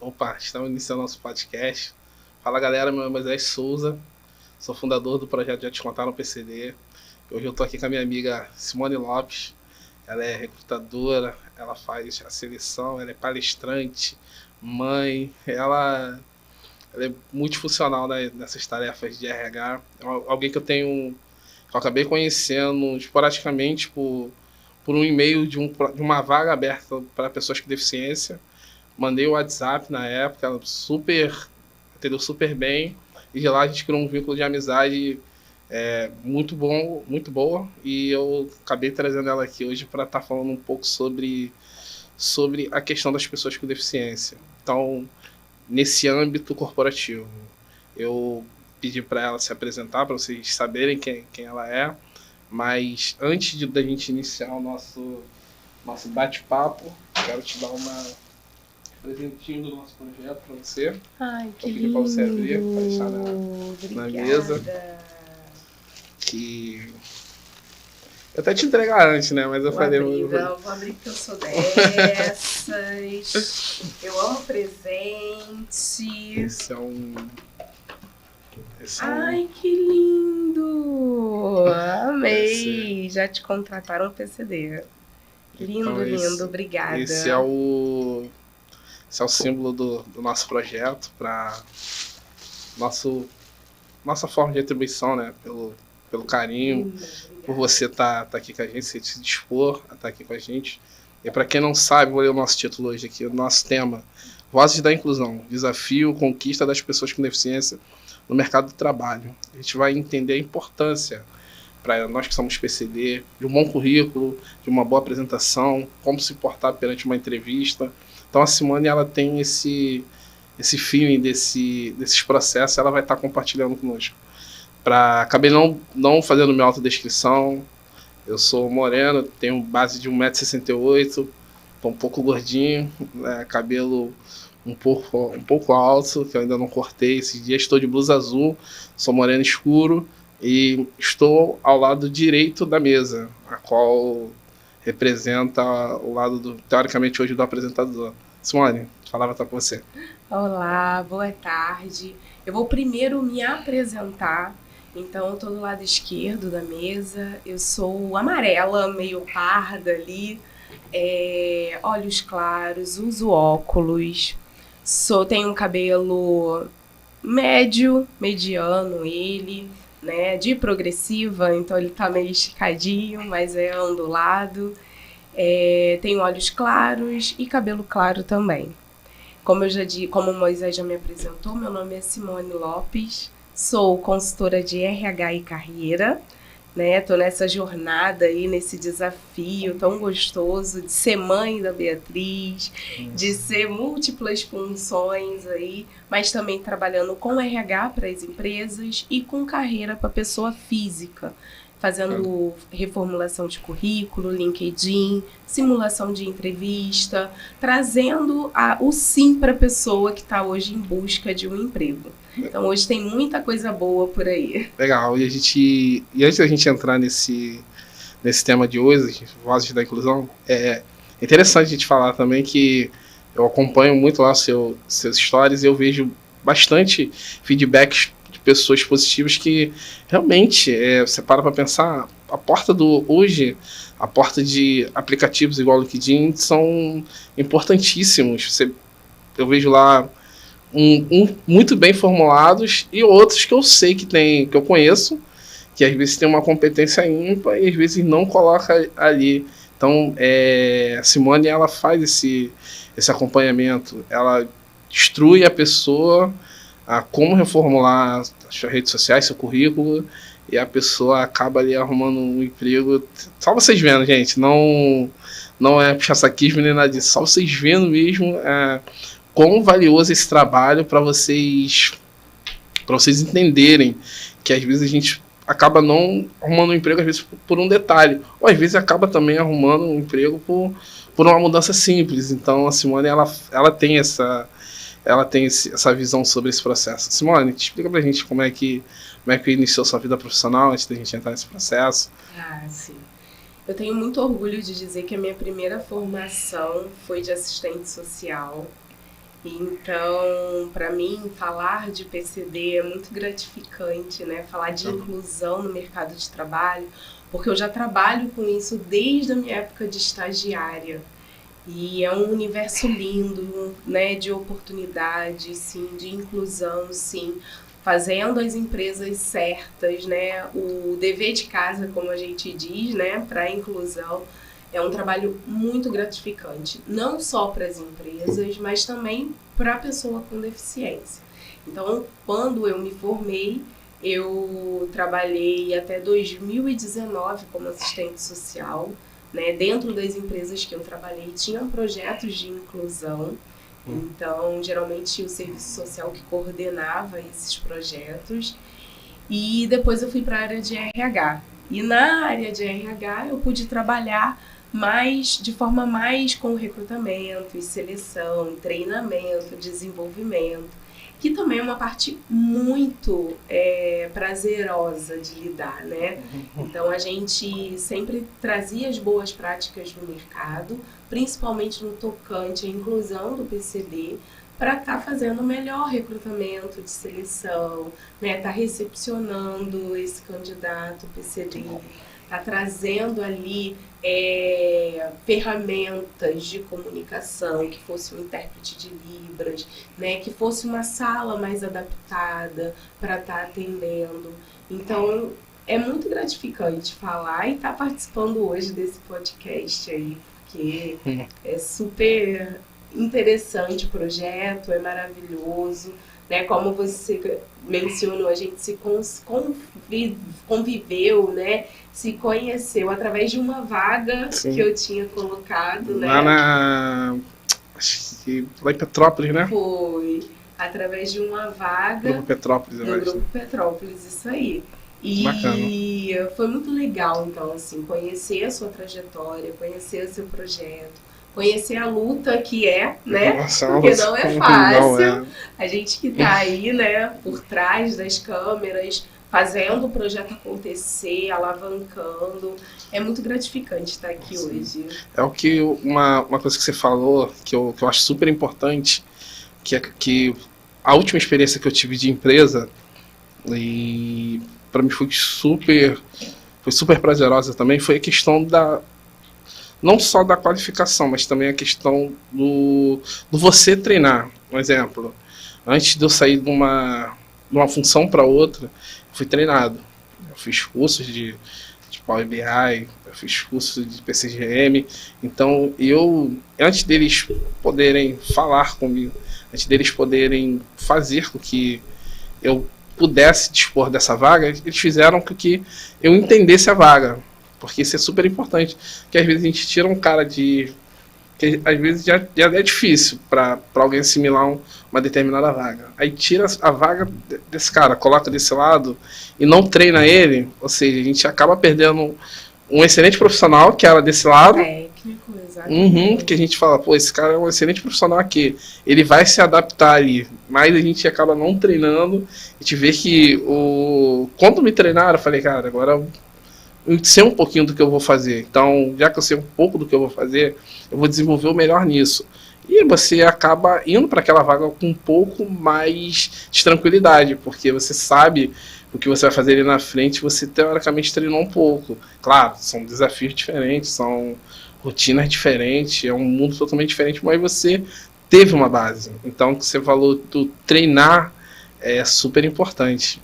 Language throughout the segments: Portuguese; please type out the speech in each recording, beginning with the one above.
Opa, estamos iniciando nosso podcast. Fala galera, meu nome é Moisés Souza, sou fundador do projeto Já Te Contaram PCD. Hoje eu estou aqui com a minha amiga Simone Lopes. Ela é recrutadora, ela faz a seleção, ela é palestrante, mãe, ela é multifuncional, né, nessas tarefas de RH. É alguém que eu acabei conhecendo esporadicamente por um e-mail de uma vaga aberta para pessoas com deficiência. Mandei o WhatsApp na época, ela entendeu super bem, e de lá a gente criou um vínculo de amizade muito bom, muito boa, e eu acabei trazendo ela aqui hoje para estar falando um pouco sobre a questão das pessoas com deficiência. Então, nesse âmbito corporativo, eu pedi para ela se apresentar, para vocês saberem quem ela é, mas antes da gente iniciar o nosso bate-papo, quero te dar presentinho do nosso projeto para você. Ai, que lindo! Para você abrir, para deixar na mesa. Que eu até te entregar antes, né? Mas eu falei... Vou abrir porque eu sou dessas. Eu amo presente. Esse é um... Ai, que lindo! Amei! Já te contrataram o PCD. Lindo, então, lindo. Obrigada. Esse é o símbolo do nosso projeto, para nossa forma de atribuição, né? Pelo carinho, por você estar aqui com a gente, se dispor a estar aqui com a gente. E para quem não sabe, vou ler o nosso título hoje aqui, o nosso tema: Vozes da Inclusão, Desafio, Conquista das Pessoas com Deficiência no Mercado do Trabalho. A gente vai entender a importância, para nós que somos PCD, de um bom currículo, de uma boa apresentação, como se portar perante uma entrevista. Então a Simone, ela tem esse feeling desses processos, ela vai estar compartilhando conosco. Acabei não fazendo minha autodescrição. Eu sou moreno, tenho base de 1,68 m, estou um pouco gordinho, cabelo um pouco alto, que eu ainda não cortei. Esses dias estou de blusa azul, sou moreno escuro e estou ao lado direito da mesa, a qual representa o lado, teoricamente, hoje do apresentador. Simone, a palavra está com você. Olá, boa tarde. Eu vou primeiro me apresentar. Então, eu estou do lado esquerdo da mesa. Eu sou amarela, meio parda ali, olhos claros, uso óculos. Tenho um cabelo mediano ele, né, de progressiva, então ele tá meio esticadinho, mas é ondulado. Tenho olhos claros e cabelo claro também. Como o Moisés já me apresentou, meu nome é Simone Lopes, sou consultora de RH e carreira, né? Tô nessa jornada aí, nesse desafio tão gostoso de ser mãe da Beatriz, de ser múltiplas funções aí, mas também trabalhando com RH para as empresas e com carreira para pessoa física, fazendo reformulação de currículo, LinkedIn, simulação de entrevista, trazendo o sim para a pessoa que está hoje em busca de um emprego. Então hoje tem muita coisa boa por aí. Legal. E antes da gente entrar nesse tema de hoje, Vozes da Inclusão, é interessante a gente falar também que eu acompanho muito lá seus stories e eu vejo bastante feedbacks de pessoas positivas que realmente, você para pensar, a porta de aplicativos igual o LinkedIn são importantíssimos. Eu vejo lá muito bem formulados e outros que eu sei que eu conheço, que às vezes tem uma competência ímpar e às vezes não coloca ali. Então, a Simone, ela faz esse acompanhamento, ela instrui a pessoa a como reformular as suas redes sociais, seu currículo, e a pessoa acaba ali arrumando um emprego. Só vocês vendo, gente, não é puxa-saquismo nem nada disso, só vocês vendo mesmo quão valioso esse trabalho para vocês entenderem que às vezes a gente acaba não arrumando um emprego, às vezes por um detalhe, ou às vezes acaba também arrumando um emprego por uma mudança simples. Então a Simone, ela tem essa visão sobre esse processo. Simone, explica pra gente como é que iniciou sua vida profissional antes da gente entrar nesse processo. Sim. Eu tenho muito orgulho de dizer que a minha primeira formação foi de assistente social. Então, para mim, falar de PCD é muito gratificante, né? Falar de inclusão no mercado de trabalho, porque eu já trabalho com isso desde a minha época de estagiária. E é um universo lindo, né? De oportunidade, sim, de inclusão, sim. Fazendo as empresas certas, né? O dever de casa, como a gente diz, né? Para a inclusão. É um trabalho muito gratificante, não só para as empresas, mas também para a pessoa com deficiência. Então, quando eu me formei, eu trabalhei até 2019 como assistente social, né? Dentro das empresas que eu trabalhei, tinham projetos de inclusão. Então, geralmente, o serviço social que coordenava esses projetos. E depois eu fui para a área de RH. E na área de RH eu pude trabalhar de forma mais com recrutamento e seleção, treinamento, desenvolvimento, que também é uma parte muito prazerosa de lidar, né? Então a gente sempre trazia as boas práticas do mercado, principalmente no tocante à inclusão do PCD, para estar fazendo o melhor recrutamento de seleção, né? Tá recepcionando esse candidato PCD, tá trazendo ali ferramentas de comunicação, que fosse um intérprete de Libras, né? Que fosse uma sala mais adaptada para estar atendendo. Então, é muito gratificante falar e estar participando hoje desse podcast aí, porque é super interessante o projeto, é maravilhoso, né? Como você mencionou, a gente se conviveu, né? Se conheceu através de uma vaga que eu tinha colocado, né? Acho que lá em Petrópolis, né? Foi através de uma vaga Grupo Petrópolis, no Grupo Petrópolis, isso aí. E bacana. Foi muito legal, então, assim, conhecer a sua trajetória, conhecer o seu projeto, conhecer a luta que é, né? Nossa, porque não é fácil. Não é. A gente que tá aí, né, por trás das câmeras, fazendo o projeto acontecer, alavancando. É muito gratificante estar aqui hoje. É o que uma coisa que você falou, que eu acho super importante, que a última experiência que eu tive de empresa, e para mim foi super prazerosa também, foi a questão não só da qualificação, mas também a questão do você treinar. Um exemplo, antes de eu sair de uma função para outra, eu fui treinado. Eu fiz cursos de Power BI, eu fiz cursos de PCGM. Então, antes deles poderem falar comigo, antes deles poderem fazer com que eu pudesse dispor dessa vaga, eles fizeram com que eu entendesse a vaga. Porque isso é super importante. Porque às vezes a gente tira um cara que às vezes já é difícil para alguém assimilar uma determinada vaga. Aí tira a vaga desse cara, coloca desse lado e não treina ele. Ou seja, a gente acaba perdendo um excelente profissional que era desse lado. Técnico, exatamente. Que a gente fala, pô, esse cara é um excelente profissional aqui. Ele vai se adaptar ali. Mas a gente acaba não treinando. A gente vê que quando me treinaram, eu falei, cara, agora eu sei um pouquinho do que eu vou fazer. Então, já que eu sei um pouco do que eu vou fazer, eu vou desenvolver o melhor nisso. E você acaba indo para aquela vaga com um pouco mais de tranquilidade, porque você sabe o que você vai fazer ali na frente, você teoricamente treinou um pouco. Claro, são desafios diferentes, são rotinas diferentes, é um mundo totalmente diferente, mas você teve uma base. Então, o que você falou do treinar é super importante.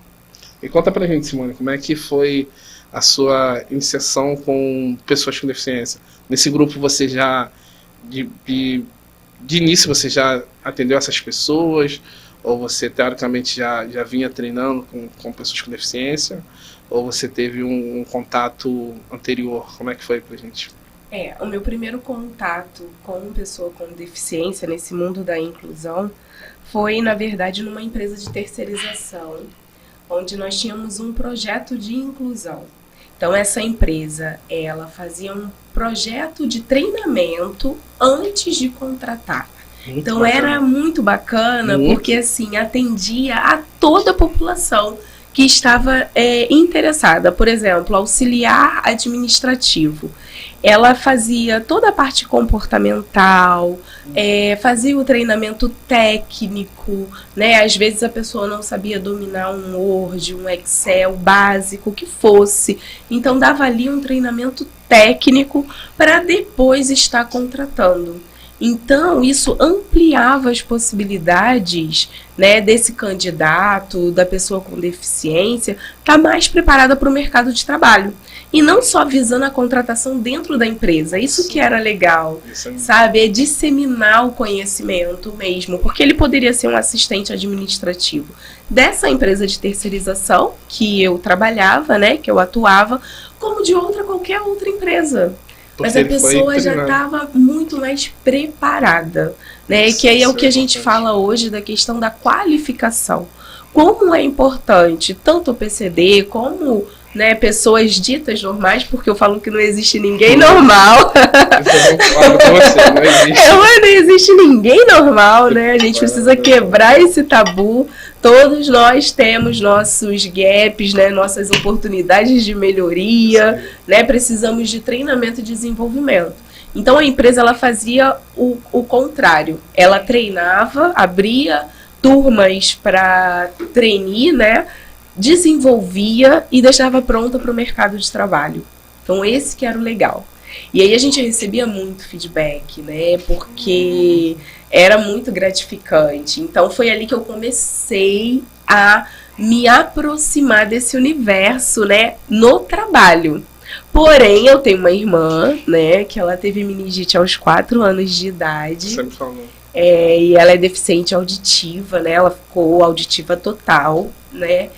E conta pra gente, Simone, como é que foi a sua iniciação com pessoas com deficiência? Nesse grupo você já, de início, você já atendeu essas pessoas? Ou você, teoricamente, já vinha treinando com pessoas com deficiência? Ou você teve um contato anterior? Como é que foi pra gente? O meu primeiro contato com pessoa com deficiência nesse mundo da inclusão foi, na verdade, numa empresa de terceirização, onde nós tínhamos um projeto de inclusão. Então, essa empresa, ela fazia um projeto de treinamento antes de contratar. Então, era muito bacana, porque, assim, atendia a toda a população que estava interessada, por exemplo, auxiliar administrativo. Ela fazia toda a parte comportamental, fazia o treinamento técnico, né? Às vezes a pessoa não sabia dominar um Word, um Excel básico, o que fosse. Então dava ali um treinamento técnico para depois estar contratando. Então, isso ampliava as possibilidades, né, desse candidato, da pessoa com deficiência, estar mais preparada para o mercado de trabalho. E não só visando a contratação dentro da empresa, isso que era legal, sabe? É disseminar o conhecimento mesmo, porque ele poderia ser um assistente administrativo dessa empresa de terceirização que eu trabalhava, né, que eu atuava, como de qualquer outra empresa. Mas a pessoa já estava muito mais preparada, né? Que aí é o que a gente fala hoje da questão da qualificação. Como é importante tanto o PCD como, né, pessoas ditas normais, porque eu falo que não existe ninguém normal. Não existe ninguém normal, né? A gente precisa quebrar esse tabu. Todos nós temos nossos gaps, né, nossas oportunidades de melhoria, né, precisamos de treinamento e desenvolvimento. Então a empresa ela fazia o contrário, ela treinava, abria turmas para trainee, né, desenvolvia e deixava pronta para o mercado de trabalho. Então esse que era o legal. E aí a gente recebia muito feedback, né, porque era muito gratificante. Então foi ali que eu comecei a me aproximar desse universo, né, no trabalho. Porém, eu tenho uma irmã, né, que ela teve meningite aos 4 anos de idade. Você me falou. E ela é deficiente auditiva, né, ela ficou auditiva total, né.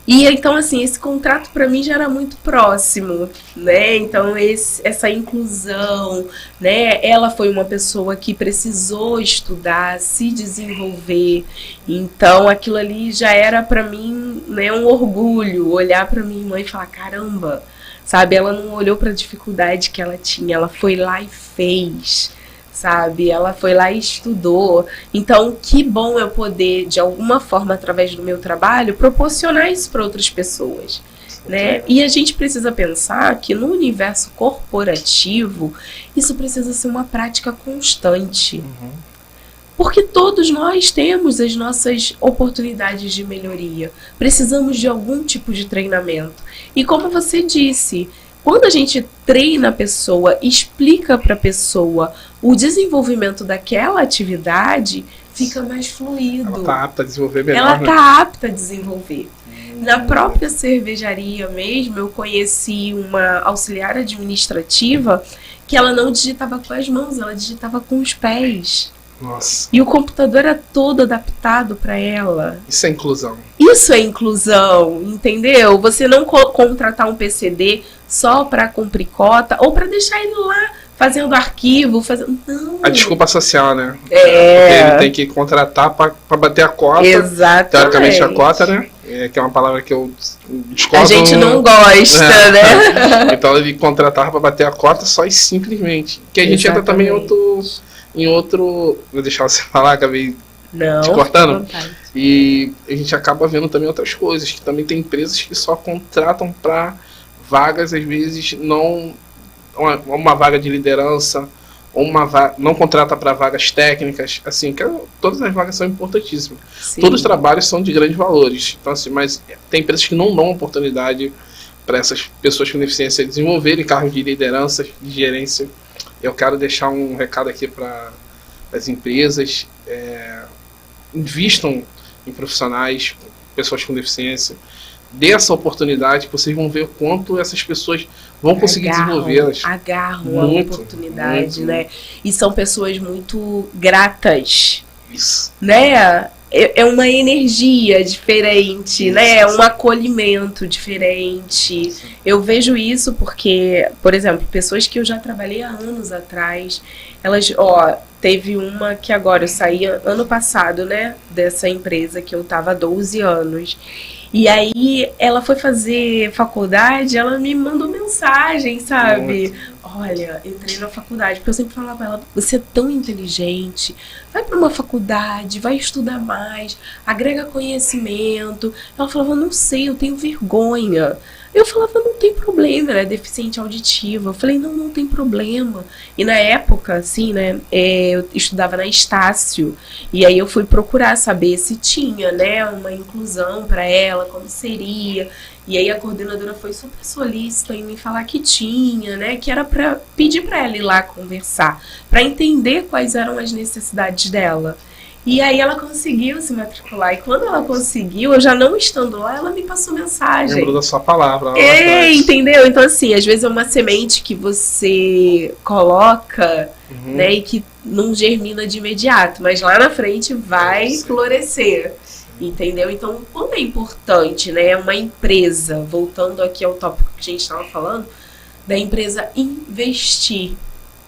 E então, assim, esse contrato para mim já era muito próximo, né? Então, essa inclusão, né? Ela foi uma pessoa que precisou estudar, se desenvolver. Então, aquilo ali já era para mim, né, um orgulho, olhar para minha mãe e falar, caramba, sabe? Ela não olhou para a dificuldade que ela tinha, ela foi lá e fez. Sabe, ela foi lá e estudou. Então, que bom eu poder, de alguma forma, através do meu trabalho, proporcionar isso para outras pessoas, né? E a gente precisa pensar que no universo corporativo, isso precisa ser uma prática constante. Porque todos nós temos as nossas oportunidades de melhoria. Precisamos de algum tipo de treinamento. E como você disse, quando a gente treina a pessoa, explica para a pessoa o desenvolvimento daquela atividade, fica mais fluido. Ela está apta a desenvolver melhor. Ela está apta a desenvolver. Na própria cervejaria mesmo, eu conheci uma auxiliar administrativa que ela não digitava com as mãos, ela digitava com os pés. Nossa. E o computador era todo adaptado para ela. Isso é inclusão. Isso é inclusão, entendeu? Você não contratar um PCD só para cumprir cota ou para deixar ele lá fazendo arquivo, fazendo... Não. A desculpa social, né? É. Porque ele tem que contratar para bater a cota. Exatamente. Teoricamente a cota, né? Que é uma palavra que eu discordo. A gente não gosta, né? Então ele contratava para bater a cota só e simplesmente. Que a gente entra também em outro... Vou deixar você falar, acabei te cortando. E a gente acaba vendo também outras coisas, que também tem empresas que só contratam para vagas, às vezes não uma vaga de liderança, ou não contrata para vagas técnicas, assim, que todas as vagas são importantíssimas. Sim. Todos os trabalhos são de grandes valores, então, assim, mas tem empresas que não dão oportunidade para essas pessoas com deficiência desenvolverem cargos de liderança, de gerência. Eu quero deixar um recado aqui para as empresas, invistam em profissionais, pessoas com deficiência, dê essa oportunidade, que vocês vão ver o quanto essas pessoas vão conseguir desenvolvê-las. Agarram a oportunidade, né? E são pessoas muito gratas. Isso. Né? É uma energia diferente, né? É um acolhimento diferente. Eu vejo isso porque, por exemplo, pessoas que eu já trabalhei há anos atrás, Elas, ó, teve uma que agora eu saí ano passado, né, dessa empresa que eu tava há 12 anos. E aí ela foi fazer faculdade, ela me mandou mensagem, sabe? Muito. Olha, entrei na faculdade, porque eu sempre falava pra ela, você é tão inteligente, vai pra uma faculdade, vai estudar mais, agrega conhecimento. Ela falava, não sei, eu tenho vergonha. Eu falava, não tem problema, ela é deficiente auditiva. Eu falei, não, não tem problema. E na época, assim, né, eu estudava na Estácio, e aí eu fui procurar saber se tinha, né, uma inclusão para ela, como seria. E aí a coordenadora foi super solícita em me falar que tinha, né, que era para pedir para ela ir lá conversar, para entender quais eram as necessidades dela. E aí ela conseguiu se matricular. E quando ela conseguiu, eu já não estando lá, ela me passou mensagem. Lembrou da sua palavra lá É, atrás. entendeu? Então, assim, às vezes é uma semente que você coloca, Uhum. né, e que não germina de imediato, mas lá na frente vai Sim. florescer, entendeu? Então, como é importante, né, uma empresa, voltando aqui ao tópico que a gente estava falando, da empresa investir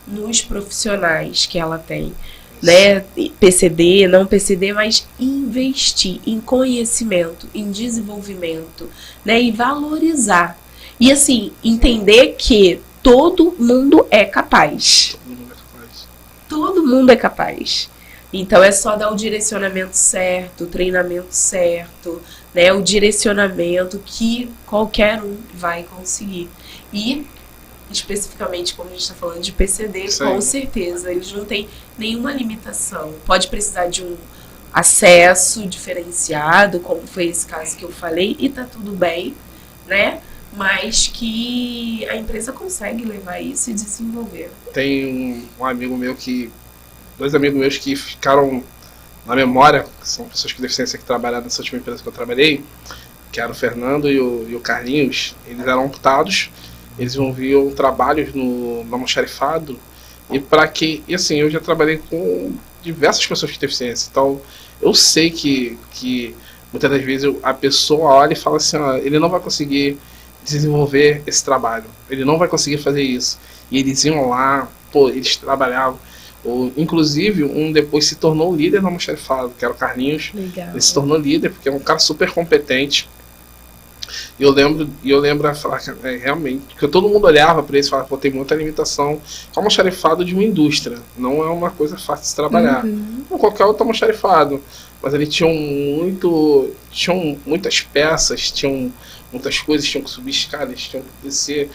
nos profissionais que ela tem, né, PCD, não PCD, mas investir em conhecimento, em desenvolvimento, né, e valorizar. E assim, entender que todo mundo é capaz. Todo mundo é capaz. Todo mundo é capaz. Então é só dar o direcionamento certo, o treinamento certo, né, o direcionamento que qualquer um vai conseguir. E especificamente, como a gente está falando de PCD, Sim. com certeza, eles não têm nenhuma limitação. Pode precisar de um acesso diferenciado, como foi esse caso que eu falei, e tá tudo bem, né? Mas que a empresa consegue levar isso e desenvolver. Tem um amigo meu que. Dois amigos meus que ficaram na memória, que são pessoas com deficiência que trabalharam nessa última empresa que eu trabalhei, que era o Fernando e o Carlinhos. Eles eram amputados, eles desenvolviam trabalhos no almoxarifado. E assim, eu já trabalhei com diversas pessoas com deficiência, então eu sei que muitas das vezes a pessoa olha e fala assim, ó, ele não vai conseguir desenvolver esse trabalho, ele não vai conseguir fazer isso. E eles iam lá, pô, eles trabalhavam. Inclusive, um depois se tornou líder no almoxarifado, que era o Carlinhos. Legal. Ele se tornou líder porque é um cara super competente. E eu lembro a falar que realmente, porque todo mundo olhava para ele e falava, pô, tem muita limitação. O almoxarifado de uma indústria, não é uma coisa fácil de se trabalhar. Como qualquer outro almoxarifado. Mas ele tinham muitas peças, tinham muitas coisas, tinham que subir escadas, tinham que descer.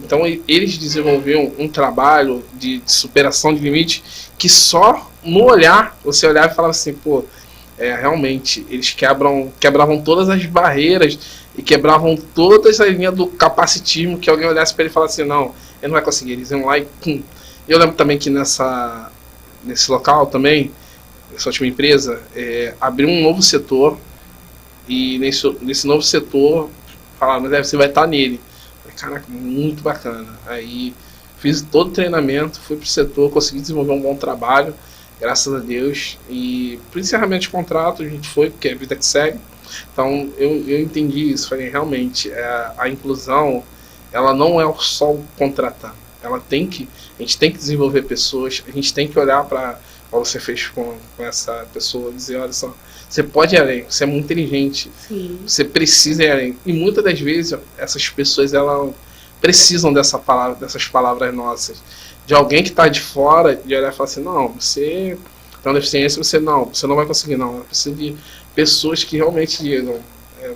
Então eles desenvolveram um trabalho de superação de limite que só no olhar, você olhava e falava assim, pô, realmente, eles quebravam todas as barreiras e quebravam todas as linhas do capacitismo, que alguém olhasse para ele e falasse assim, não, ele não vai conseguir. Eles iam lá e pum. Eu lembro também que nesse local também, nessa última empresa, abriu um novo setor, e nesse novo setor falaram, você vai estar nele. Caraca, muito bacana. Aí fiz todo o treinamento, fui pro setor, consegui desenvolver um bom trabalho, graças a Deus. E pro encerramento de contrato a gente foi, porque é a vida que segue. Então eu entendi isso, falei, realmente, a inclusão, ela não é só o contratar. A gente tem que desenvolver pessoas, a gente tem que olhar para como você fez com essa pessoa, dizer, olha só, você pode ir além, você é muito inteligente. Sim. Você precisa ir além. E muitas das vezes essas pessoas elas precisam dessas palavras nossas. De alguém que está de fora, de olhar e falar assim, não, você tem uma deficiência, você não vai conseguir, não. Ela precisa de pessoas que realmente digam,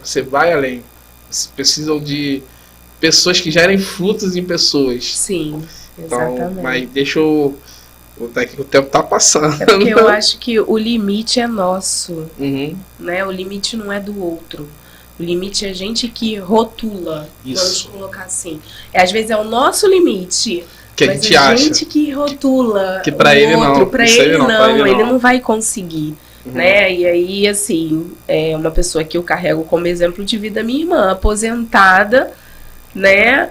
você vai além. Vocês precisam de pessoas que gerem frutos em pessoas. Sim, exatamente. Então, mas deixa eu... O tempo tá passando. É porque eu acho que o limite é nosso, Uhum. né? O limite não é do outro. O limite é a gente que rotula, Isso. vamos colocar assim. Às vezes é o nosso limite, Que a mas gente a acha. gente que rotula Que pra o ele outro, não. pra Isso aí ele não, não, pra ele ele não. não vai conseguir, né? E aí, assim, é uma pessoa que eu carrego como exemplo de vida, minha irmã, aposentada, né?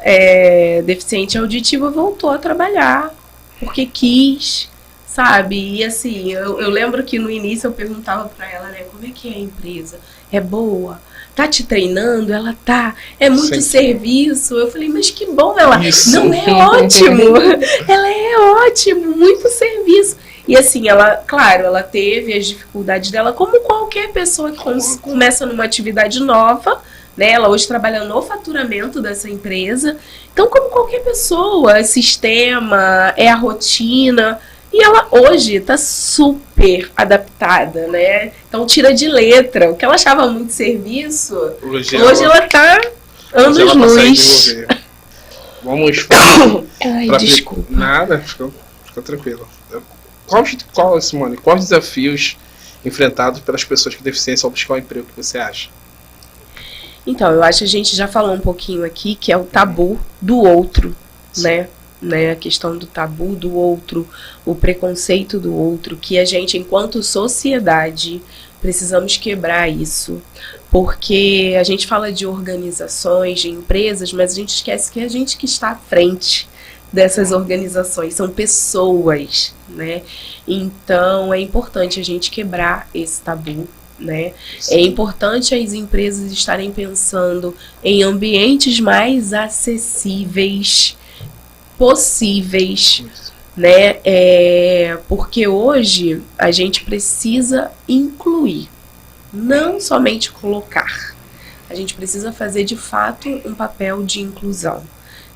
Deficiente auditiva, voltou a trabalhar porque quis, sabe? E assim, eu lembro que no início eu perguntava pra ela, né, como é que é a empresa? É boa? Tá te treinando? Ela tá. É muito Sim. serviço. Eu falei, mas que bom. Ela, Isso. não, é ótimo. Ela é ótimo, muito serviço. E assim, ela, claro, ela teve as dificuldades dela, como qualquer pessoa que começa numa atividade nova, né? Ela hoje trabalha no faturamento dessa empresa. Então, como qualquer pessoa, é sistema, é a rotina. E ela hoje está super adaptada, né? Então tira de letra. O que ela achava muito serviço, hoje ela está anos-luz. Vamos Ai, desculpa. Nada, fica tranquilo. Qual, Simone, quais desafios enfrentados pelas pessoas com deficiência ao buscar um emprego que você acha? Então, eu acho que a gente já falou um pouquinho aqui, que é o tabu do outro, né? A questão do tabu do outro, o preconceito do outro, que a gente, enquanto sociedade, precisamos quebrar isso. Porque a gente fala de organizações, de empresas, mas a gente esquece que é a gente que está à frente dessas organizações, são pessoas, né? Então, é importante a gente quebrar esse tabu, né? Sim. É importante as empresas estarem pensando em ambientes mais acessíveis possíveis, né? Porque hoje a gente precisa incluir, não somente colocar. A gente precisa fazer de fato um papel de inclusão,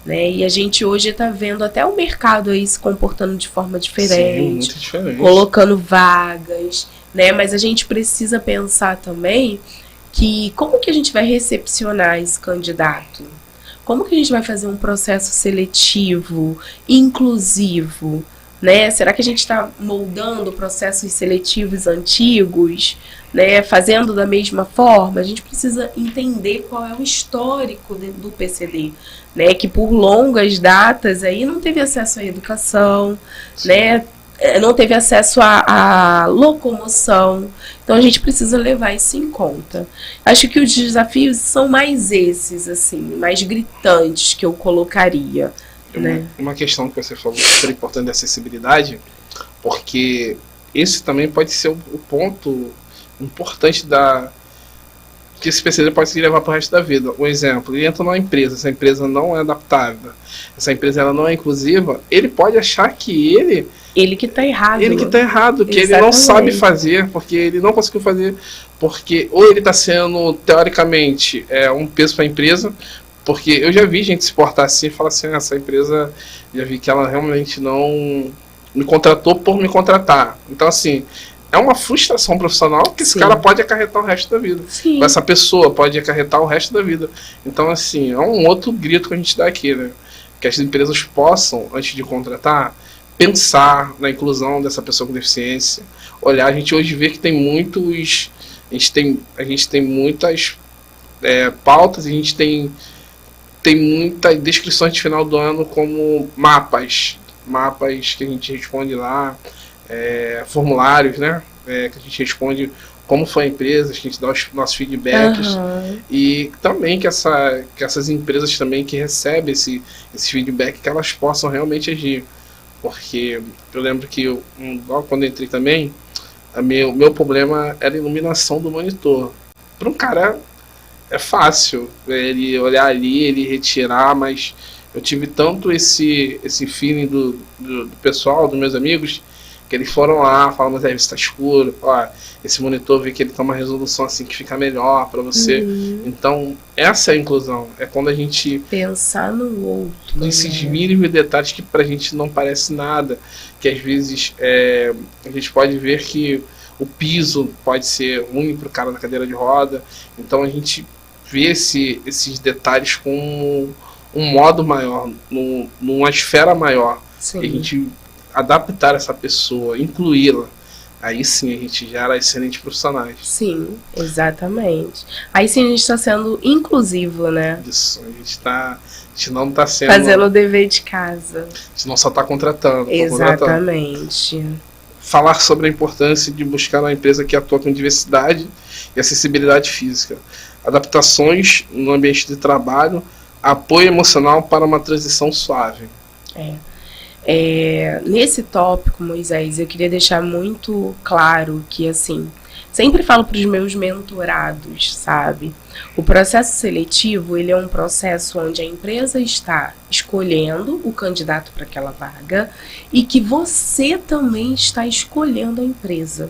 né? E a gente hoje está vendo até o mercado aí se comportando de forma diferente, sim, muito diferente, colocando vagas, né? Mas a gente precisa pensar também que como que a gente vai recepcionar esse candidato? Como que a gente vai fazer um processo seletivo, inclusivo, né? Será que a gente está moldando processos seletivos antigos, né? Fazendo da mesma forma? A gente precisa entender qual é o histórico do PCD, né? Que por longas datas aí não teve acesso à educação, sim, né? Não teve acesso à locomoção. Então a gente precisa levar isso em conta. Acho que os desafios são mais esses, assim, mais gritantes que eu colocaria. Né? Uma questão que você falou super importante da acessibilidade, porque esse também pode ser o ponto importante que esse PCD pode se levar para o resto da vida. Um exemplo, ele entra numa empresa, essa empresa não é adaptável, essa empresa ela não é inclusiva, ele pode achar que ele que está errado. Ele que está errado, que exatamente, ele não sabe fazer, porque ele não conseguiu fazer, porque ou ele está sendo, teoricamente, um peso para a empresa, porque eu já vi gente se portar assim e falar assim, essa empresa, já vi que ela realmente não me contratou por me contratar. Então, assim, é uma frustração profissional que esse cara pode acarretar o resto da vida. Sim. Essa pessoa pode acarretar o resto da vida. Então, assim, é um outro grito que a gente dá aqui, né? Que as empresas possam, antes de contratar, pensar na inclusão dessa pessoa com deficiência. Olhar, a gente hoje vê que tem muitos... A gente tem muitas pautas, a gente tem muitas descrições de final do ano como mapas que a gente responde lá, formulários, né? Que a gente responde como foi a empresa, que a gente dá os nossos feedbacks, e também que essas empresas também que recebem esse feedback, que elas possam realmente agir. Porque eu lembro que logo quando eu entrei também, meu problema era a iluminação do monitor. Para um cara é fácil ele olhar ali, ele retirar, mas eu tive tanto esse feeling do pessoal, dos meus amigos, que eles foram lá, falaram, mas aí está escuro, ó, esse monitor vê que ele tem uma resolução assim que fica melhor para você. Então essa é a inclusão, é quando a gente pensar no outro, nesses mínimos detalhes que pra gente não parece nada, que às vezes a gente pode ver que o piso pode ser ruim para o cara na cadeira de roda, então a gente vê esses detalhes com um modo maior, numa esfera maior. Sim. E a gente adaptar essa pessoa, incluí-la, aí sim a gente gera excelentes profissionais. Sim, exatamente. Aí sim a gente está sendo inclusivo, né? Isso, a gente não está sendo... fazendo o dever de casa. A gente não só está contratando. Exatamente. Falar sobre a importância de buscar uma empresa que atua com diversidade e acessibilidade física. Adaptações no ambiente de trabalho, apoio emocional para uma transição suave. Nesse tópico, Moisés, eu queria deixar muito claro que, assim, sempre falo para os meus mentorados, sabe? O processo seletivo, ele é um processo onde a empresa está escolhendo o candidato para aquela vaga e que você também está escolhendo a empresa.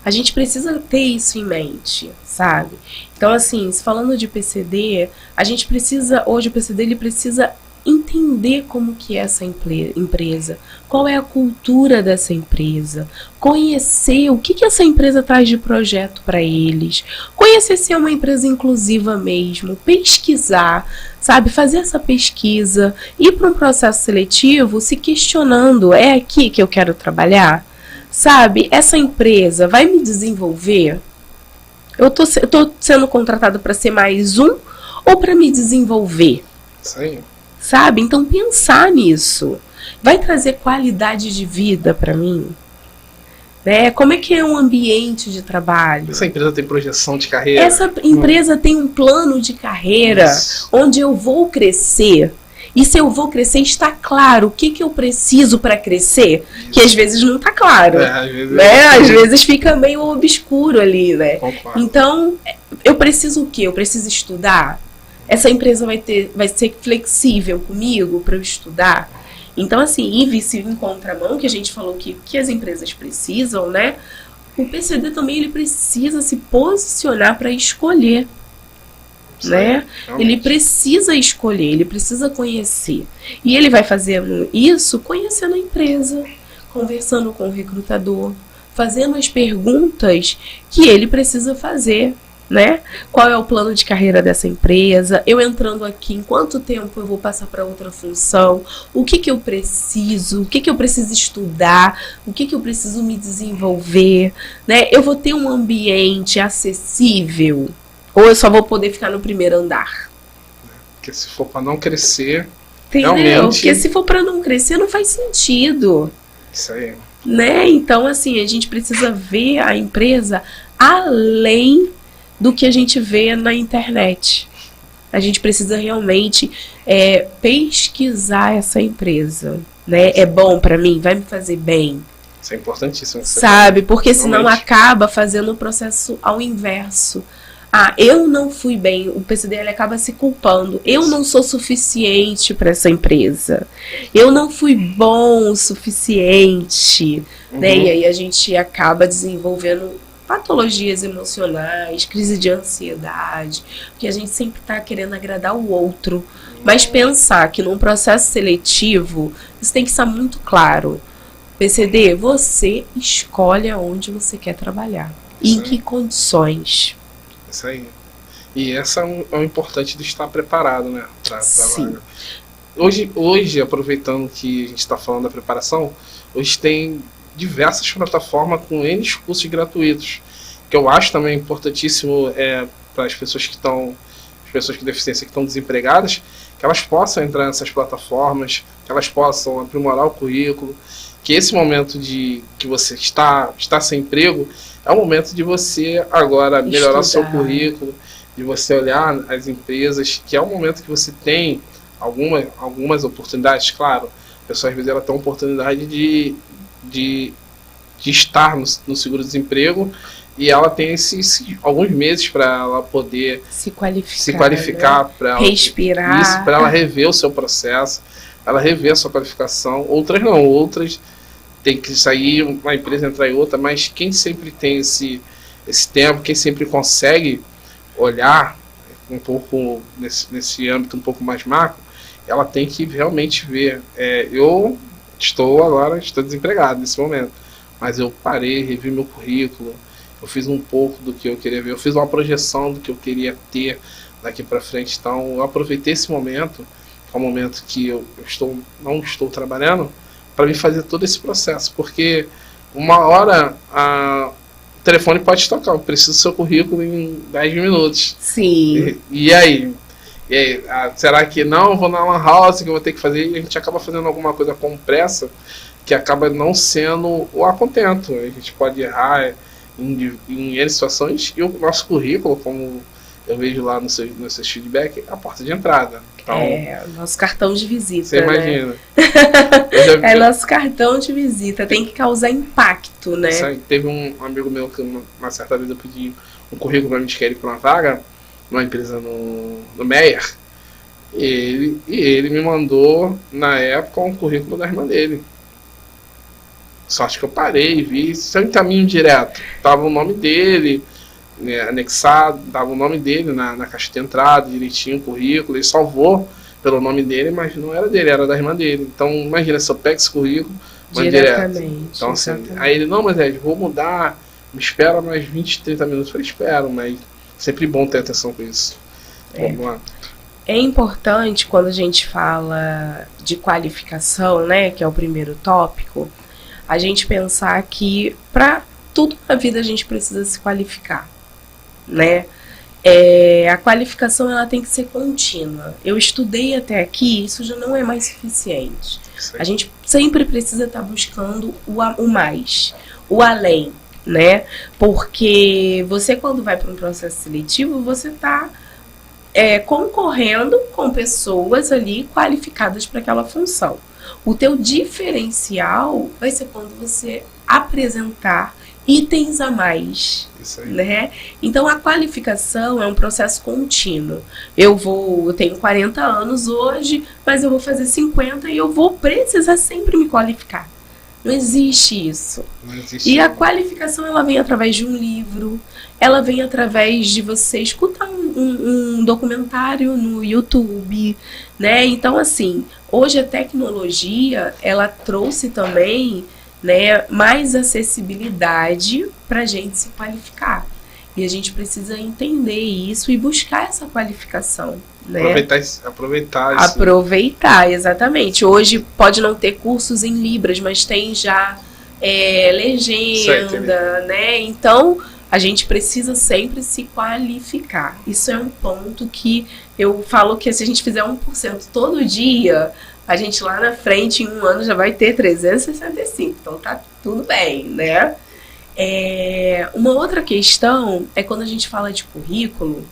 A gente precisa ter isso em mente, sabe? Então, assim, falando de PCD, a gente precisa, hoje o PCD ele precisa entender como que é essa empresa, qual é a cultura dessa empresa, conhecer o que essa empresa traz de projeto para eles, conhecer se é uma empresa inclusiva mesmo, pesquisar, sabe, fazer essa pesquisa, ir para um processo seletivo se questionando, é aqui que eu quero trabalhar? Sabe, essa empresa vai me desenvolver? Eu tô sendo contratada para ser mais um ou para me desenvolver? Sim. Sabe? Então pensar nisso. Vai trazer qualidade de vida para mim? Né? Como é que é um ambiente de trabalho? Essa empresa tem projeção de carreira? Essa empresa tem um plano de carreira onde eu vou crescer. E se eu vou crescer, está claro o que eu preciso para crescer? Isso. Que às vezes não está claro. Às vezes fica meio obscuro ali, né? Concordo. Então, eu preciso o quê? Eu preciso estudar? Essa empresa vai ser flexível comigo para eu estudar? Então, assim, ir vice em contramão, que a gente falou que as empresas precisam, né? O PCD também ele precisa se posicionar para escolher. Sim, né? Ele precisa escolher, ele precisa conhecer. E ele vai fazer isso conhecendo a empresa, conversando com o recrutador, fazendo as perguntas que ele precisa fazer. Né? Qual é o plano de carreira dessa empresa? Eu entrando aqui, em quanto tempo eu vou passar para outra função? O que eu preciso? O que eu preciso estudar? O que eu preciso me desenvolver? Né? Eu vou ter um ambiente acessível? Ou eu só vou poder ficar no primeiro andar? Porque se for para não crescer, entendeu? Realmente... Porque se for para não crescer, não faz sentido. Isso aí. Né? Então, assim, a gente precisa ver a empresa além do que a gente vê na internet. A gente precisa realmente pesquisar essa empresa. Né? É bom para mim? Vai me fazer bem? Isso é importantíssimo. Sabe? Porque senão acaba fazendo o processo ao inverso. Eu não fui bem. O PCD ele acaba se culpando. Eu não sou suficiente para essa empresa. Eu não fui bom o suficiente. Né? E aí a gente acaba desenvolvendo patologias emocionais, crise de ansiedade, porque a gente sempre está querendo agradar o outro. Mas pensar que num processo seletivo, isso tem que estar muito claro. PCD, você escolhe aonde você quer trabalhar. E em que condições. Isso aí. E essa é o importante de estar preparado, né? Pra vaga. Hoje, aproveitando que a gente está falando da preparação, hoje tem diversas plataformas com N cursos gratuitos, que eu acho também importantíssimo para as pessoas que estão, as pessoas com deficiência que estão desempregadas, que elas possam entrar nessas plataformas, que elas possam aprimorar o currículo, que esse momento de que você está sem emprego é o momento de você agora melhorar o seu currículo, de você olhar as empresas, que é o momento que você tem algumas oportunidades, claro. A pessoa às vezes ela tem a oportunidade de estar no seguro-desemprego e ela tem alguns meses para ela poder se qualificar, né? Para respirar, isso, para ela rever o seu processo, ela rever a sua qualificação. Outras tem que sair uma empresa, entrar em outra, mas quem sempre tem esse tempo, quem sempre consegue olhar um pouco nesse âmbito um pouco mais macro, ela tem que realmente ver. Eu estou desempregado nesse momento, mas eu parei, revi meu currículo, eu fiz um pouco do que eu queria ver, eu fiz uma projeção do que eu queria ter daqui para frente. Então eu aproveitei esse momento, que é um momento que eu não estou trabalhando, para me fazer todo esse processo, porque uma hora o telefone pode tocar, eu preciso do seu currículo em 10 minutos. Sim. E aí? Será que não? Vou na lan house que eu vou ter que fazer, e a gente acaba fazendo alguma coisa com pressa que acaba não sendo o a contento. A gente pode errar em N situações, e o nosso currículo, como eu vejo lá no seu feedback a porta de entrada. Então, nosso cartão de visita. Você imagina. É nosso cartão de visita, tem que causar impacto, né? Teve um amigo meu que uma certa vez eu pedi um currículo para me querer para uma vaga numa empresa no Meyer. E ele me mandou, na época, um currículo da irmã dele. Só acho que eu parei, vi, sem caminho direto. Tava o nome dele, né, anexado, tava o nome dele na caixa de entrada, direitinho o currículo, ele salvou pelo nome dele, mas não era dele, era da irmã dele. Então, imagina, se eu pego esse currículo, mando direto. Então, assim, aí ele, não, mas vou mudar, me espera mais 20, 30 minutos. Eu falei, espero, mas sempre bom ter atenção com isso. Vamos lá. É importante, quando a gente fala de qualificação, né, que é o primeiro tópico, a gente pensar que para tudo na vida a gente precisa se qualificar, né? A qualificação ela tem que ser contínua. Eu estudei até aqui, isso já não é mais suficiente. A gente sempre precisa estar buscando o mais, o além, né? Porque você, quando vai para um processo seletivo, você está concorrendo com pessoas ali qualificadas para aquela função. O teu diferencial vai ser quando você apresentar itens a mais, né? Então a qualificação é um processo contínuo. Eu tenho 40 anos hoje, mas eu vou fazer 50 e eu vou precisar sempre me qualificar. Não existe isso. Não existe. E a qualificação ela vem através de um livro, ela vem através de você escutar um documentário no YouTube, né? Então, assim, hoje a tecnologia, ela trouxe também, né, mais acessibilidade para a gente se qualificar. E a gente precisa entender isso e buscar essa qualificação, né? Aproveitar, exatamente. Hoje pode não ter cursos em Libras, mas tem já legenda, né? Então, a gente precisa sempre se qualificar. Isso é um ponto que eu falo que se a gente fizer 1% todo dia, a gente lá na frente, em um ano, já vai ter 365. Então tá tudo bem, né? Uma outra questão é quando a gente fala de currículo,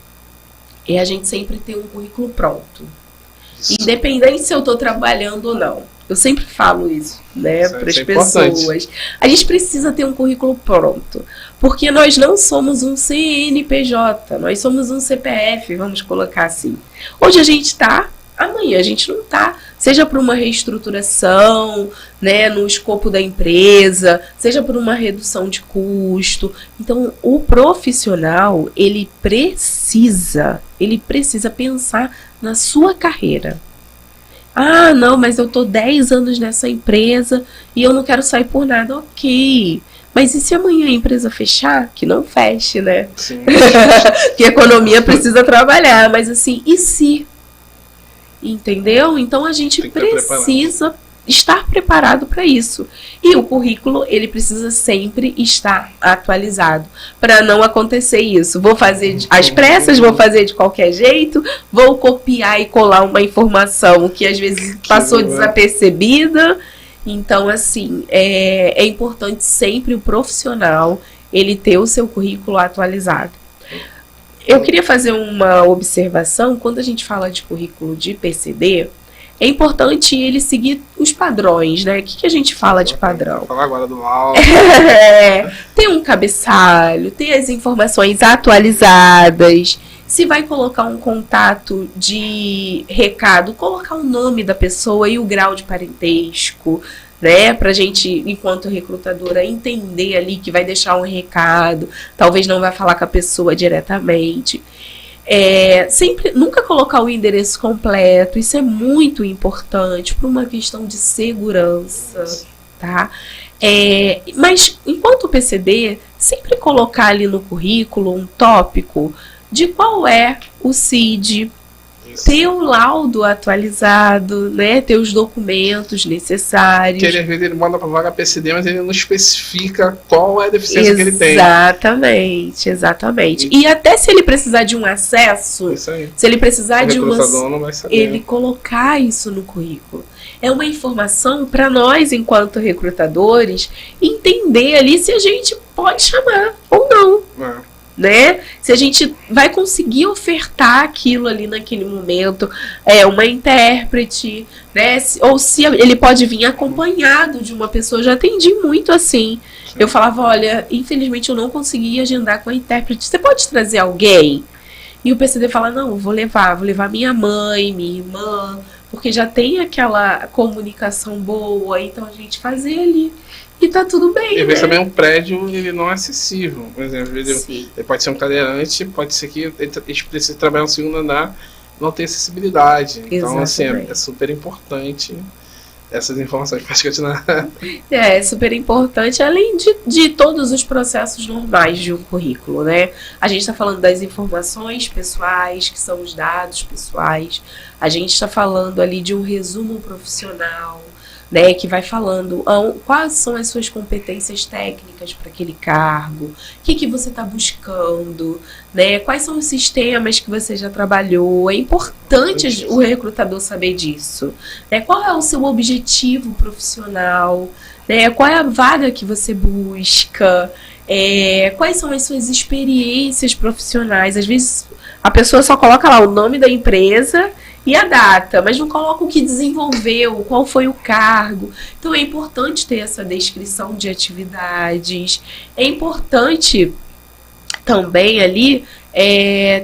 a gente sempre tem um currículo pronto. Isso. Independente se eu estou trabalhando ou não. Eu sempre falo isso, né, para as pessoas. Importante. A gente precisa ter um currículo pronto. Porque nós não somos um CNPJ, nós somos um CPF, vamos colocar assim. Hoje a gente está, amanhã a gente não está. Seja por uma reestruturação, né, no escopo da empresa, seja por uma redução de custo. Então, o profissional, ele precisa pensar na sua carreira. Ah, não, mas eu tô 10 anos nessa empresa e eu não quero sair por nada. Ok. Mas e se amanhã a empresa fechar? Que não feche, né? Sim. Que a economia precisa trabalhar. Mas assim, e se? Entendeu? Então a gente precisa estar preparado para isso. E o currículo, ele precisa sempre estar atualizado para não acontecer isso. Vou fazer às pressas, vou fazer de qualquer jeito, vou copiar e colar uma informação que às vezes passou desapercebida. Então, assim, é importante sempre o profissional ele ter o seu currículo atualizado. Eu queria fazer uma observação. Quando a gente fala de currículo de PCD, é importante ele seguir os padrões, né? O que a gente fala de padrão? Vou falar agora do áudio. Tem um cabeçalho, tem as informações atualizadas. Se vai colocar um contato de recado, colocar o nome da pessoa e o grau de parentesco, né, pra gente, enquanto recrutadora, entender ali que vai deixar um recado, talvez não vai falar com a pessoa diretamente. Nunca colocar o endereço completo, isso é muito importante por uma questão de segurança, tá? Mas, enquanto PCD, sempre colocar ali no currículo um tópico de qual é o CID, ter o laudo atualizado, né? Ter os documentos necessários. Que às vezes ele manda para vaga PCD, mas ele não especifica qual é a deficiência que ele tem. Exatamente. E até se ele precisar de um acesso, se ele precisar de ele colocar isso no currículo. É uma informação para nós, enquanto recrutadores, entender ali se a gente pode chamar ou não. né? Se a gente vai conseguir ofertar aquilo ali naquele momento, uma intérprete, né? Ou se ele pode vir acompanhado de uma pessoa. Eu já atendi muito assim. Eu falava, olha, infelizmente eu não consegui agendar com a intérprete. Você pode trazer alguém? E o PCD fala, não, vou levar minha mãe, minha irmã, porque já tem aquela comunicação boa, então a gente fazer ali. E tá tudo bem, e às né? vezes também um prédio ele não é acessível. Por exemplo, ele pode ser um cadeirante, pode ser que ele precise trabalhar no segundo andar, não tem acessibilidade. Então, assim, é super importante essas informações. Pode continuar. É super importante, além de todos os processos normais de um currículo, né? A gente está falando das informações pessoais, que são os dados pessoais. A gente está falando ali de um resumo profissional, né, que vai falando quais são as suas competências técnicas para aquele cargo, o que você está buscando, né, quais são os sistemas que você já trabalhou. É importante o recrutador saber disso, né, qual é o seu objetivo profissional, né, qual é a vaga que você busca, quais são as suas experiências profissionais. Às vezes a pessoa só coloca lá o nome da empresa e a data, mas não coloca o que desenvolveu, qual foi o cargo. Então é importante ter essa descrição de atividades. É importante também ali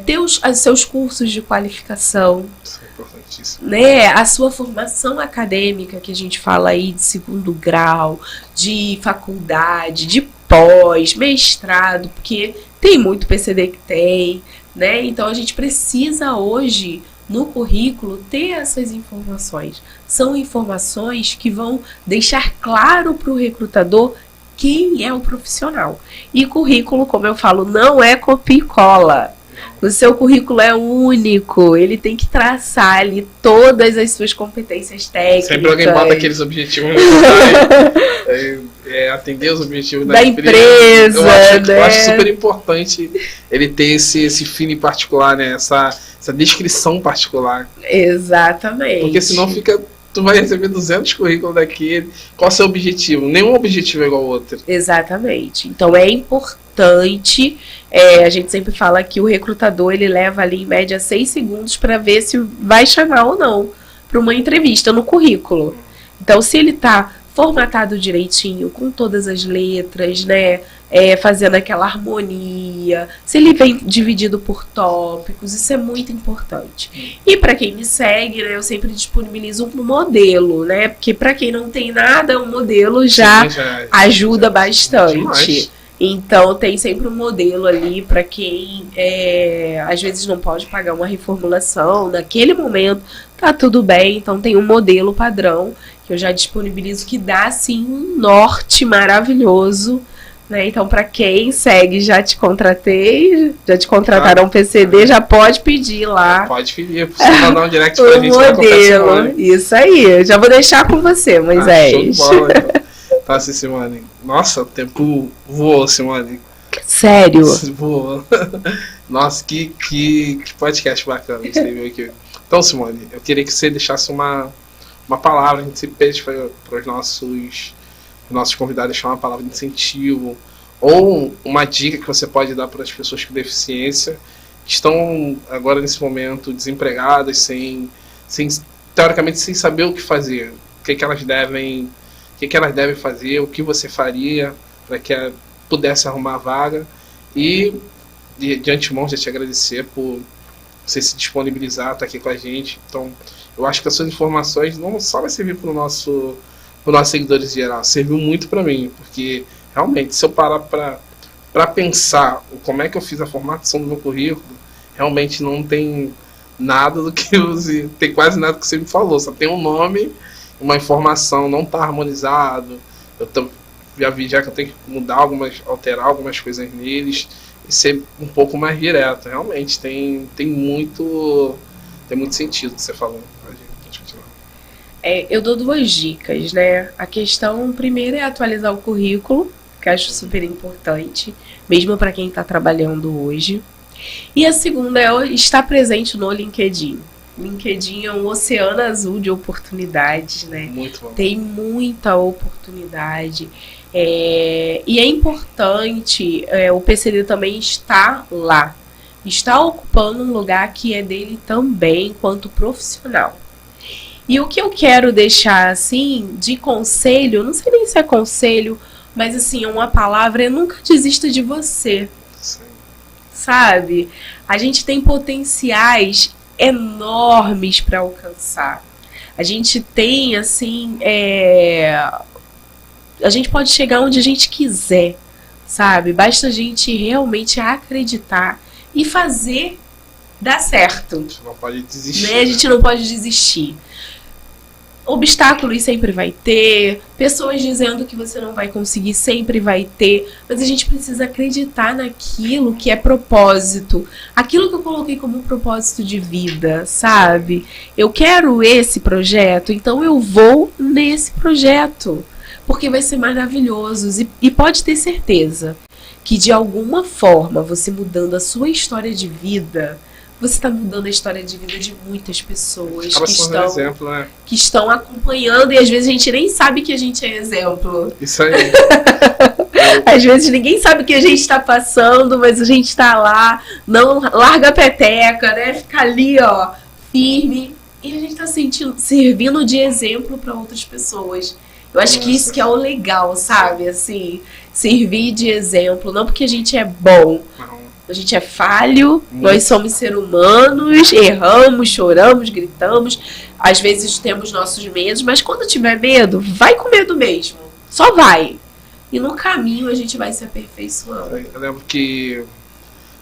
ter os seus cursos de qualificação. Isso é importantíssimo. Né? A sua formação acadêmica, que a gente fala aí de segundo grau, de faculdade, de pós, mestrado, porque tem muito PCD que tem, né? Então a gente precisa hoje no currículo ter essas informações. São informações que vão deixar claro para o recrutador quem é o profissional. E currículo, como eu falo, não é copia e cola. O seu currículo é único, ele tem que traçar ali todas as suas competências técnicas. Sempre alguém bota aqueles objetivos atender os objetivos da empresa. Eu acho super importante ele ter esse feeling particular, né? Essa descrição particular. Exatamente. Porque senão tu vai receber 200 currículos daquele. Qual é o seu objetivo? Nenhum objetivo é igual ao outro. Exatamente. Então é importante, a gente sempre fala que o recrutador ele leva ali em média 6 segundos para ver se vai chamar ou não para uma entrevista no currículo. Então se ele está formatado direitinho, com todas as letras, né? Fazendo aquela harmonia, se ele vem dividido por tópicos, isso é muito importante. E para quem me segue, né, eu sempre disponibilizo um modelo, né? Porque para quem não tem nada, o modelo já ajuda bastante. Demais. Então tem sempre um modelo ali para quem às vezes não pode pagar uma reformulação naquele momento, tá tudo bem. Então tem um modelo padrão que eu já disponibilizo que dá assim um norte maravilhoso, né? Então para quem segue, já te contratei, já te contrataram um PCD, já pode pedir lá. Pode pedir, você mandar um direct pra gente. O modelo, isso aí, eu já vou deixar com você, Moisés. Show de bola, então. Tá, Simone. Nossa, o tempo voou, Simone. Sério? Voou. Nossa, que podcast bacana você viu aqui. Então, Simone, eu queria que você deixasse uma palavra, a gente sempre pede para os nossos convidados deixar uma palavra de incentivo ou uma dica que você pode dar para as pessoas com deficiência que estão agora nesse momento desempregadas, teoricamente sem saber o que fazer, o que elas devem fazer, o que você faria para que pudesse arrumar a vaga. E de antemão já te agradecer por você se disponibilizar, estar aqui com a gente. Então eu acho que as suas informações não só vai servir para os nossos seguidores em geral, serviu muito para mim, porque realmente se eu parar para pensar como é que eu fiz a formatação do meu currículo, realmente não tem nada do que tem quase nada que você me falou, só tem um nome, uma informação, não está harmonizado. Já vi que eu tenho que alterar algumas coisas neles e ser um pouco mais direto. Realmente tem muito sentido o que você falou. Eu dou 2 dicas, né? A questão primeira é atualizar o currículo, que eu acho super importante, mesmo para quem está trabalhando hoje. E a segunda é estar presente no LinkedIn. LinkedIn é um oceano azul de oportunidades, né? Muito bom. Tem muita oportunidade. E é importante o PCD também estar lá, está ocupando um lugar que é dele também, enquanto profissional. E o que eu quero deixar, assim, de conselho, não sei nem se é conselho, mas, assim, uma palavra é nunca desista de você. Sim. Sabe? A gente tem potenciais enormes para alcançar. A gente tem, assim, a gente pode chegar onde a gente quiser, sabe? Basta a gente realmente acreditar e fazer dar certo. A gente não pode desistir. Né? A gente não pode desistir. Obstáculos sempre vai ter, pessoas dizendo que você não vai conseguir sempre vai ter, mas a gente precisa acreditar naquilo que é propósito, aquilo que eu coloquei como propósito de vida, sabe? Eu quero esse projeto, então eu vou nesse projeto, porque vai ser maravilhoso. E pode ter certeza que de alguma forma, você mudando a sua história de vida, você está mudando a história de vida de muitas pessoas exemplo, né? que estão acompanhando, e às vezes a gente nem sabe que a gente é exemplo. Isso aí. Às vezes ninguém sabe o que a gente está passando, mas a gente está lá, não larga a peteca, né? Fica ali, ó, firme, e a gente está servindo de exemplo para outras pessoas. Eu acho que isso que é o legal, sabe? Assim, servir de exemplo, não porque a gente é bom. A gente é falho, nós somos seres humanos, erramos, choramos, gritamos, às vezes temos nossos medos, mas quando tiver medo, vai com medo mesmo, só vai. E no caminho a gente vai se aperfeiçoando. Eu lembro que,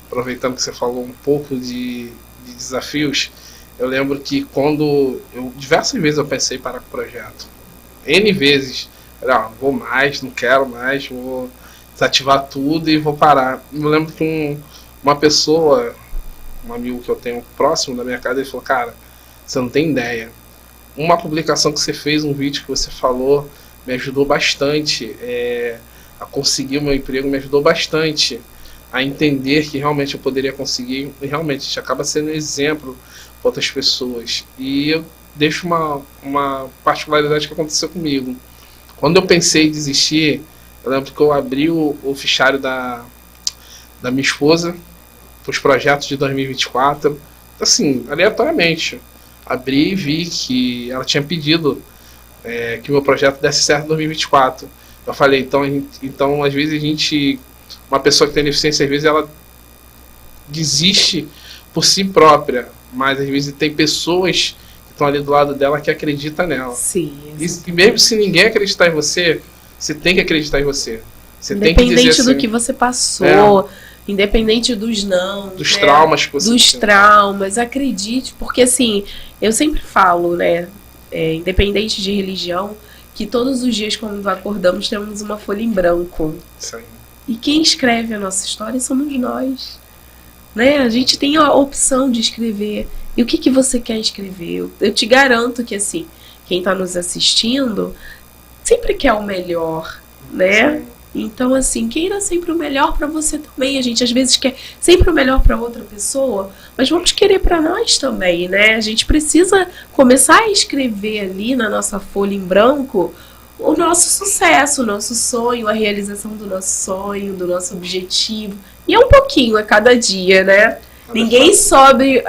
aproveitando que você falou um pouco de desafios, eu lembro que diversas vezes eu pensei em parar com o projeto. N vezes, vou mais, não quero mais, vou desativar tudo e vou parar. Eu lembro que uma pessoa, um amigo que eu tenho próximo da minha casa, ele falou: cara, você não tem ideia, uma publicação que você fez, um vídeo que você falou, me ajudou bastante a conseguir o meu emprego, me ajudou bastante a entender que realmente eu poderia conseguir, e realmente a gente acaba sendo um exemplo para outras pessoas. E eu deixo uma particularidade que aconteceu comigo. Quando eu pensei em desistir, eu lembro que eu abri o fichário da minha esposa para os projetos de 2024, assim, aleatoriamente. Abri e vi que ela tinha pedido que o meu projeto desse certo em 2024. Eu falei, então às vezes uma pessoa que tem deficiência, às vezes ela desiste por si própria, mas às vezes tem pessoas que estão ali do lado dela que acreditam nela. Sim. E mesmo se ninguém acreditar em você, você tem que acreditar em você. Você independente tem que dizer assim, do que você passou, independente dos dos traumas que você dos traumas, acredite, porque assim, eu sempre falo, né, independente de religião, que todos os dias quando acordamos temos uma folha em branco. Sim. E quem escreve a nossa história somos nós. Né? A gente tem a opção de escrever. E o que você quer escrever? Eu te garanto que assim, quem está nos assistindo sempre quer o melhor, né? Sim. Então, assim, queira sempre o melhor para você também. A gente às vezes quer sempre o melhor para outra pessoa, mas vamos querer para nós também, né? A gente precisa começar a escrever ali na nossa folha em branco o nosso sucesso, o nosso sonho, a realização do nosso sonho, do nosso objetivo. E é um pouquinho a cada dia, né? Ninguém sobe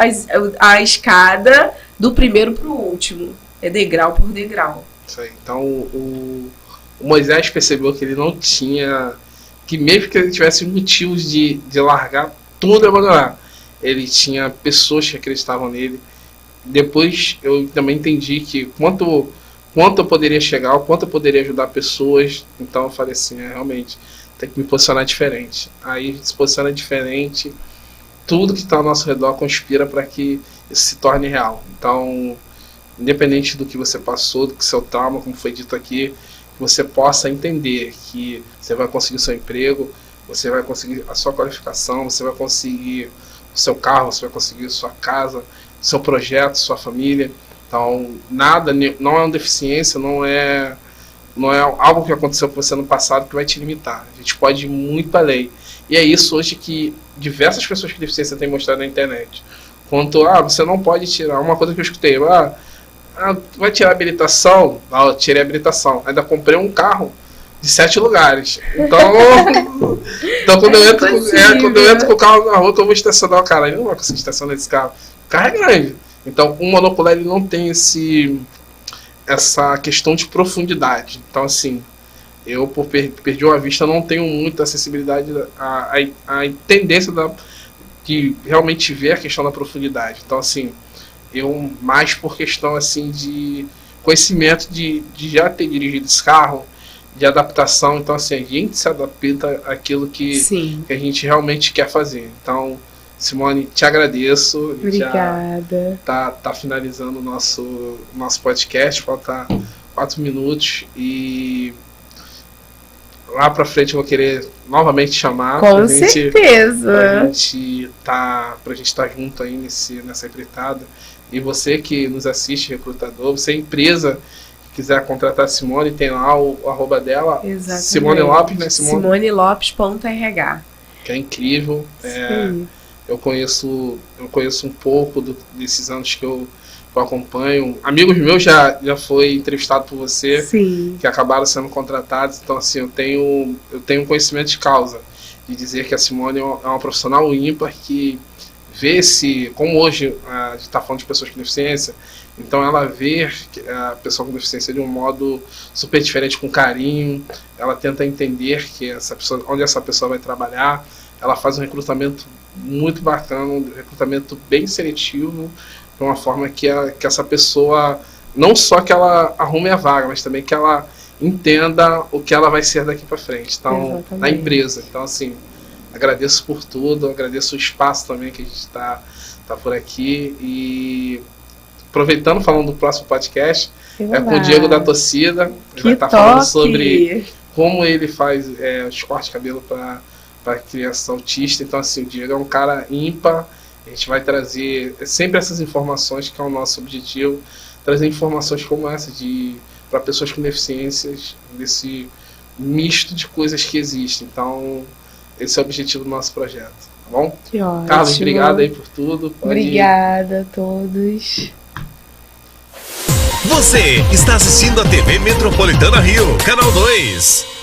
a escada do primeiro para o último. É degrau por degrau. Isso aí. Então, o Moisés percebeu que ele não tinha, que mesmo que ele tivesse motivos de largar tudo e abandonar, ele tinha pessoas que acreditavam nele. Depois eu também entendi que quanto eu poderia chegar, o quanto eu poderia ajudar pessoas. Então eu falei assim, realmente, tem que me posicionar diferente. Aí se posiciona diferente, tudo que está ao nosso redor conspira para que isso se torne real. Então, independente do que você passou, do que seu trauma, como foi dito aqui, você possa entender que você vai conseguir seu emprego, você vai conseguir a sua qualificação, você vai conseguir o seu carro, você vai conseguir sua casa, seu projeto, sua família. Então, nada, não é uma deficiência, não é algo que aconteceu com você no passado que vai te limitar. A gente pode ir muito além. E é isso hoje que diversas pessoas com deficiência têm mostrado na internet. Quanto, você não pode tirar, uma coisa que eu escutei, vai tirar a habilitação? Eu tirei a habilitação. Ainda comprei um carro de 7 lugares. Então quando eu entro com o carro na rua, que eu vou estacionar o carro, eu não vou conseguir estacionar esse carro. O carro é grande. Então o monopolar ele não tem essa questão de profundidade. Então assim, eu por perdi uma vista não tenho muita acessibilidade à tendência de realmente ver a questão da profundidade. Então assim, eu mais por questão assim de conhecimento de já ter dirigido esse carro, de adaptação. Então assim, a gente se adapta àquilo que a gente realmente quer fazer. Então, Simone, te agradeço. Obrigada. Já tá finalizando o nosso podcast, falta 4 minutos e lá pra frente eu vou querer novamente chamar. Com certeza. Pra gente estar junto aí nessa empreitada. E você que nos assiste, recrutador, você é empresa que quiser contratar a Simone, tem lá o arroba dela. Exatamente. Simone Lopes, né, Simone? SimoneLopes.rh. Que é incrível. Eu conheço um pouco desses anos que eu acompanho. Amigos meus já foi entrevistado por você, que acabaram sendo contratados. Então, assim, eu tenho conhecimento de causa, de dizer que a Simone é uma profissional ímpar que vê como hoje a gente está falando de pessoas com deficiência, então ela vê a pessoa com deficiência de um modo super diferente, com carinho. Ela tenta entender que onde essa pessoa vai trabalhar. Ela faz um recrutamento muito bacana, um recrutamento bem seletivo, de uma forma que essa pessoa, não só que ela arrume a vaga, mas também que ela entenda o que ela vai ser daqui para frente, então, na empresa. Então, assim, agradeço por tudo, agradeço o espaço também que a gente está por aqui. E aproveitando, falando do próximo podcast, com o Diego da Torcida. Ele vai estar falando sobre como ele faz os cortes de cabelo para criança autista. Então, assim, o Diego é um cara ímpar. A gente vai trazer sempre essas informações, que é o nosso objetivo, trazer informações como essa para pessoas com deficiências, desse misto de coisas que existem. Então, esse é o objetivo do nosso projeto, tá bom? Que ótimo. Carlos, obrigado aí por tudo. Obrigada a todos. Você está assistindo a TV Metropolitana Rio, Canal 2.